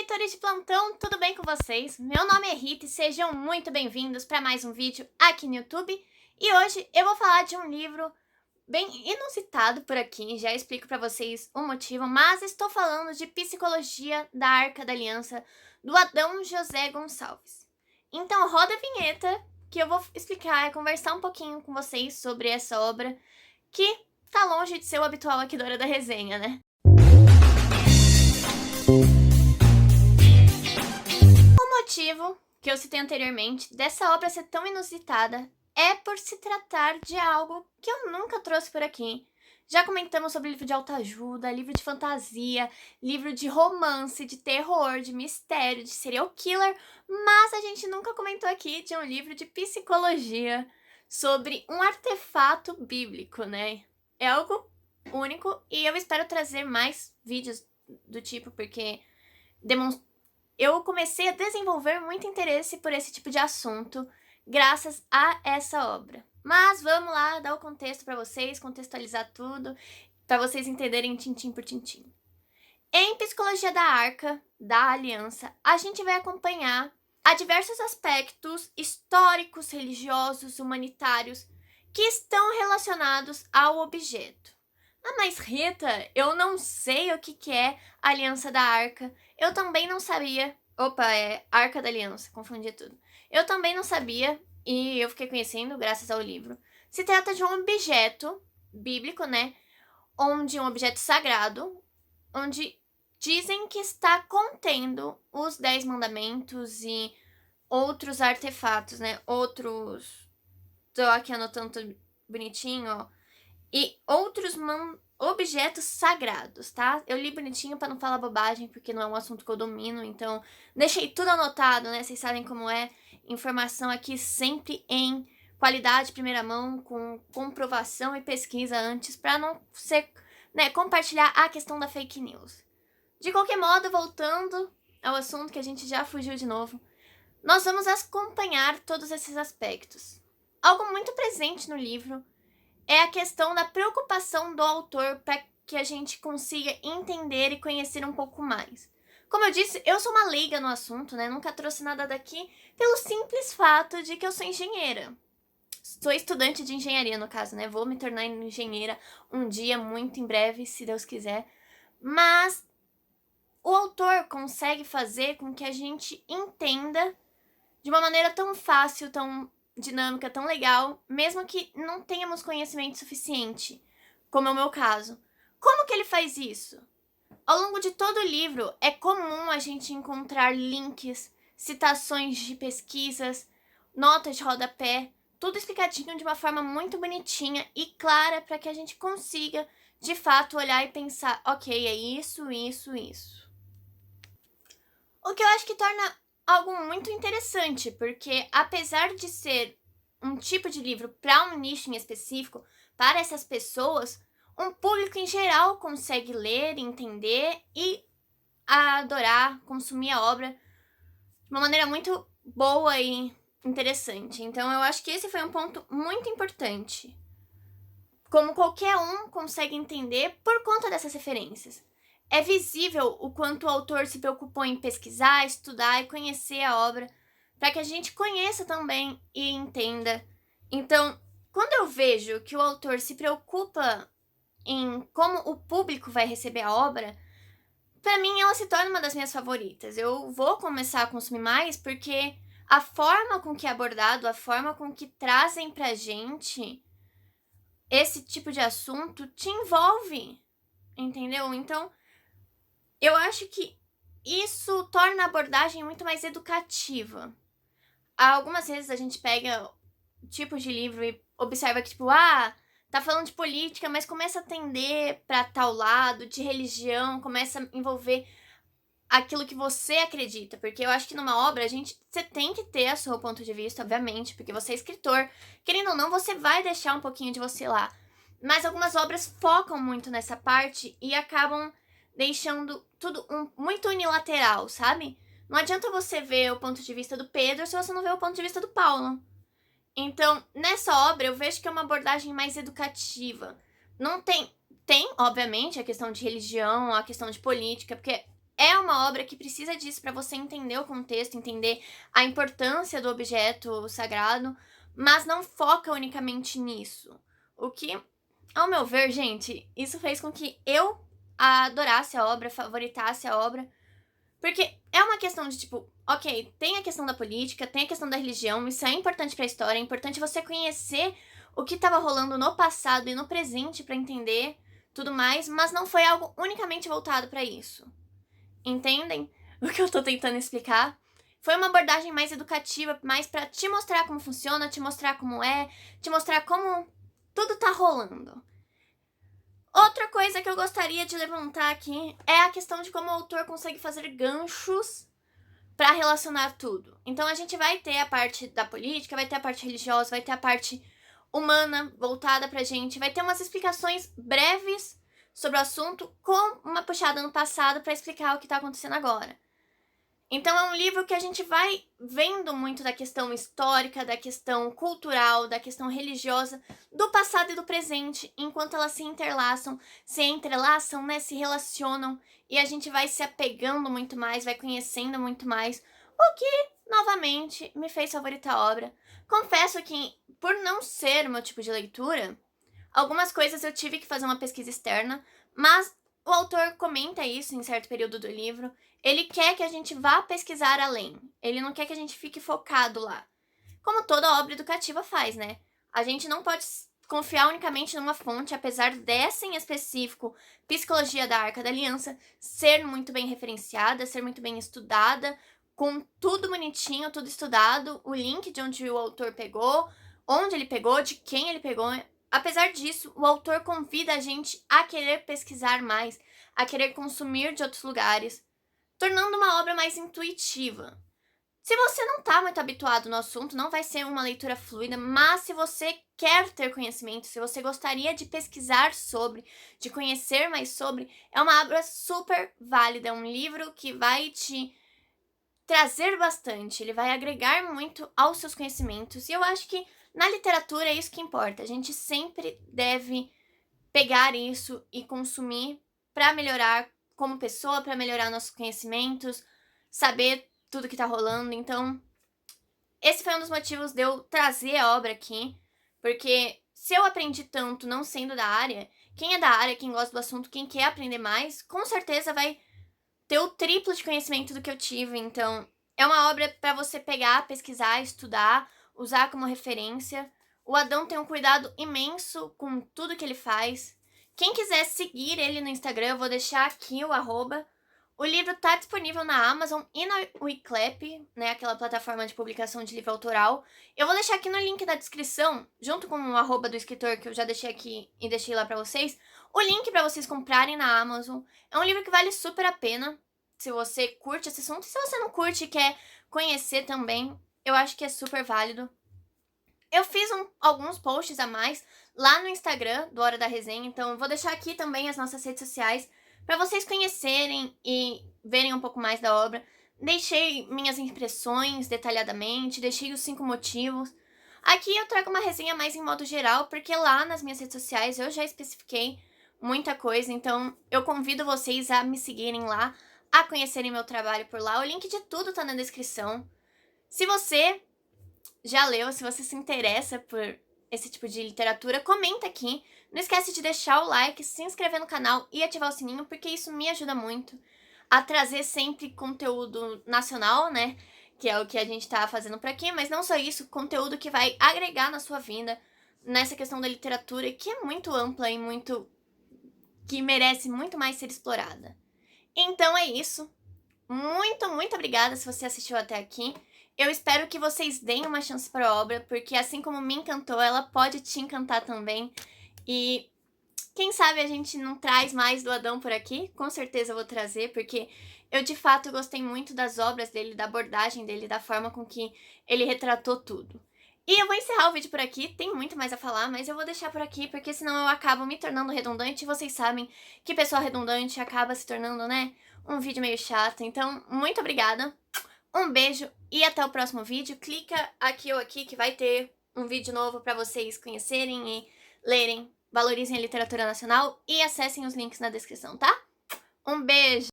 leitores de plantão, tudo bem com vocês? Meu nome é Rita e sejam muito bem-vindos para mais um vídeo aqui no YouTube. E hoje eu vou falar de um livro bem inusitado por aqui, já explico para vocês o motivo, mas estou falando de Psicologia da Arca da Aliança, do Adão José Gonçalves. Então roda a vinheta que eu vou explicar e conversar um pouquinho com vocês sobre essa obra, que tá longe de ser o habitual aqui da Hora da Resenha, né? O motivo que eu citei anteriormente dessa obra ser tão inusitada é por se tratar de algo que eu nunca trouxe por aqui. Já comentamos sobre livro de autoajuda, livro de fantasia, livro de romance, de terror, de mistério, de serial killer, mas a gente nunca comentou aqui de um livro de psicologia sobre um artefato bíblico, né? É algo único e eu espero trazer mais vídeos do tipo, porque eu comecei a desenvolver muito interesse por esse tipo de assunto graças a essa obra. Mas vamos lá dar o contexto para vocês, contextualizar tudo, para vocês entenderem tintim por tintim. Em Psicologia da Arca da Aliança, a gente vai acompanhar a diversos aspectos históricos, religiosos, humanitários que estão relacionados ao objeto. Ah, mas Rita, eu não sei o que é a Aliança da Arca. Eu também não sabia. Opa, é Arca da Aliança, confundi tudo. Eu também não sabia e eu fiquei conhecendo graças ao livro. Se trata de um objeto bíblico, né? Onde um objeto sagrado, onde dizem que está contendo os 10 mandamentos e outros artefatos, né? Outros. Tô aqui anotando tudo bonitinho, ó. E outros objetos sagrados, tá? Eu li bonitinho pra não falar bobagem, porque não é um assunto que eu domino, então deixei tudo anotado, né? Vocês sabem como é. Informação aqui sempre em qualidade, primeira mão, com comprovação e pesquisa antes, pra não ser, né, compartilhar a questão da fake news. De qualquer modo, voltando ao assunto que a gente já fugiu de novo, nós vamos acompanhar todos esses aspectos. Algo muito presente no livro é a questão da preocupação do autor para que a gente consiga entender e conhecer um pouco mais. Como eu disse, eu sou uma leiga no assunto, né? Nunca trouxe nada daqui pelo simples fato de que eu sou engenheira. Sou estudante de engenharia, no caso, né? Vou me tornar engenheira um dia, muito em breve, se Deus quiser. Mas o autor consegue fazer com que a gente entenda de uma maneira tão fácil, tão dinâmica, tão legal, mesmo que não tenhamos conhecimento suficiente, como é o meu caso. Como que ele faz isso? Ao longo de todo o livro, é comum a gente encontrar links, citações de pesquisas, notas de rodapé, tudo explicadinho de uma forma muito bonitinha e clara para que a gente consiga, de fato, olhar e pensar, ok, é isso, isso, isso. O que eu acho que torna algo muito interessante, porque apesar de ser um tipo de livro para um nicho em específico, para essas pessoas, um público em geral consegue ler, entender e adorar, consumir a obra de uma maneira muito boa e interessante. Então eu acho que esse foi um ponto muito importante. Como qualquer um consegue entender por conta dessas referências. É visível o quanto o autor se preocupou em pesquisar, estudar e conhecer a obra, para que a gente conheça também e entenda. Então, quando eu vejo que o autor se preocupa em como o público vai receber a obra, para mim ela se torna uma das minhas favoritas. Eu vou começar a consumir mais porque a forma com que é abordado, a forma com que trazem pra gente esse tipo de assunto te envolve, entendeu? Então, eu acho que isso torna a abordagem muito mais educativa. Algumas vezes a gente pega tipos de livro e observa que, tipo, tá falando de política, mas começa a tender para tal lado, de religião, começa a envolver aquilo que você acredita. Porque eu acho que numa obra, você tem que ter o seu ponto de vista, obviamente, porque você é escritor. Querendo ou não, você vai deixar um pouquinho de você lá. Mas algumas obras focam muito nessa parte e acabam deixando tudo muito unilateral, sabe? Não adianta você ver o ponto de vista do Pedro se você não vê o ponto de vista do Paulo. Então, nessa obra, eu vejo que é uma abordagem mais educativa. Não tem, obviamente, a questão de religião, a questão de política, porque é uma obra que precisa disso para você entender o contexto, entender a importância do objeto sagrado, mas não foca unicamente nisso. O que, ao meu ver, gente, isso fez com que eu adorasse a obra, favoritasse a obra, porque é uma questão de tipo, ok, tem a questão da política, tem a questão da religião, isso é importante pra história, é importante você conhecer o que estava rolando no passado e no presente pra entender tudo mais, mas não foi algo unicamente voltado pra isso. Entendem o que eu tô tentando explicar? Foi uma abordagem mais educativa, mais pra te mostrar como funciona, te mostrar como é, te mostrar como tudo tá rolando. Outra coisa que eu gostaria de levantar aqui é a questão de como o autor consegue fazer ganchos pra relacionar tudo. Então a gente vai ter a parte da política, vai ter a parte religiosa, vai ter a parte humana voltada pra gente, vai ter umas explicações breves sobre o assunto com uma puxada no passado pra explicar o que tá acontecendo agora. Então é um livro que a gente vai vendo muito da questão histórica, da questão cultural, da questão religiosa, do passado e do presente, enquanto elas se entrelaçam, né, se relacionam, e a gente vai se apegando muito mais, vai conhecendo muito mais, o que, novamente, me fez favoritar a obra. Confesso que, por não ser o meu tipo de leitura, algumas coisas eu tive que fazer uma pesquisa externa, mas o autor comenta isso em certo período do livro. Ele quer que a gente vá pesquisar além. Ele não quer que a gente fique focado lá. Como toda obra educativa faz, né? A gente não pode confiar unicamente numa fonte, apesar dessa em específico, Psicologia da Arca da Aliança, ser muito bem referenciada, ser muito bem estudada, com tudo bonitinho, tudo estudado, o link de onde o autor pegou, onde ele pegou, de quem ele pegou. Apesar disso, o autor convida a gente a querer pesquisar mais, a querer consumir de outros lugares, tornando uma obra mais intuitiva. Se você não está muito habituado no assunto, não vai ser uma leitura fluida, mas se você quer ter conhecimento, se você gostaria de pesquisar sobre, de conhecer mais sobre, é uma obra super válida, é um livro que vai te trazer bastante, ele vai agregar muito aos seus conhecimentos, e eu acho que na literatura é isso que importa, a gente sempre deve pegar isso e consumir para melhorar como pessoa, para melhorar nossos conhecimentos, saber tudo que tá rolando. Então, esse foi um dos motivos de eu trazer a obra aqui, porque se eu aprendi tanto não sendo da área, quem é da área, quem gosta do assunto, quem quer aprender mais, com certeza vai ter o triplo de conhecimento do que eu tive. Então, é uma obra para você pegar, pesquisar, estudar, usar como referência. O Adão tem um cuidado imenso com tudo que ele faz. Quem quiser seguir ele no Instagram, eu vou deixar aqui o arroba. O livro tá disponível na Amazon e na Wiclap, né, aquela plataforma de publicação de livro autoral. Eu vou deixar aqui no link da descrição, junto com o arroba do escritor que eu já deixei aqui e deixei lá pra vocês, o link pra vocês comprarem na Amazon. É um livro que vale super a pena, se você curte esse assunto. E se você não curte e quer conhecer também, eu acho que é super válido. Eu fiz alguns posts a mais lá no Instagram do Hora da Resenha, então eu vou deixar aqui também as nossas redes sociais para vocês conhecerem e verem um pouco mais da obra. Deixei minhas impressões detalhadamente, deixei os 5 motivos. Aqui eu trago uma resenha mais em modo geral, porque lá nas minhas redes sociais eu já especifiquei muita coisa, então eu convido vocês a me seguirem lá, a conhecerem meu trabalho por lá. O link de tudo tá na descrição. Se você já leu, se você se interessa por esse tipo de literatura, comenta aqui. Não esquece de deixar o like, se inscrever no canal e ativar o sininho, porque isso me ajuda muito a trazer sempre conteúdo nacional, né? Que é o que a gente tá fazendo por aqui, mas não só isso, conteúdo que vai agregar na sua vida nessa questão da literatura, que é muito ampla e muito que merece muito mais ser explorada. Então é isso. Muito, muito obrigada se você assistiu até aqui. Eu espero que vocês deem uma chance para a obra, porque assim como me encantou, ela pode te encantar também. E quem sabe a gente não traz mais do Adão por aqui? Com certeza eu vou trazer, porque eu de fato gostei muito das obras dele, da abordagem dele, da forma com que ele retratou tudo. E eu vou encerrar o vídeo por aqui, tem muito mais a falar, mas eu vou deixar por aqui, porque senão eu acabo me tornando redundante, e vocês sabem que pessoa redundante acaba se tornando, né, um vídeo meio chato. Então, muito obrigada, um beijo e até o próximo vídeo. Clica aqui ou aqui que vai ter um vídeo novo para vocês conhecerem e lerem. Valorizem a literatura nacional e acessem os links na descrição, tá? Um beijo!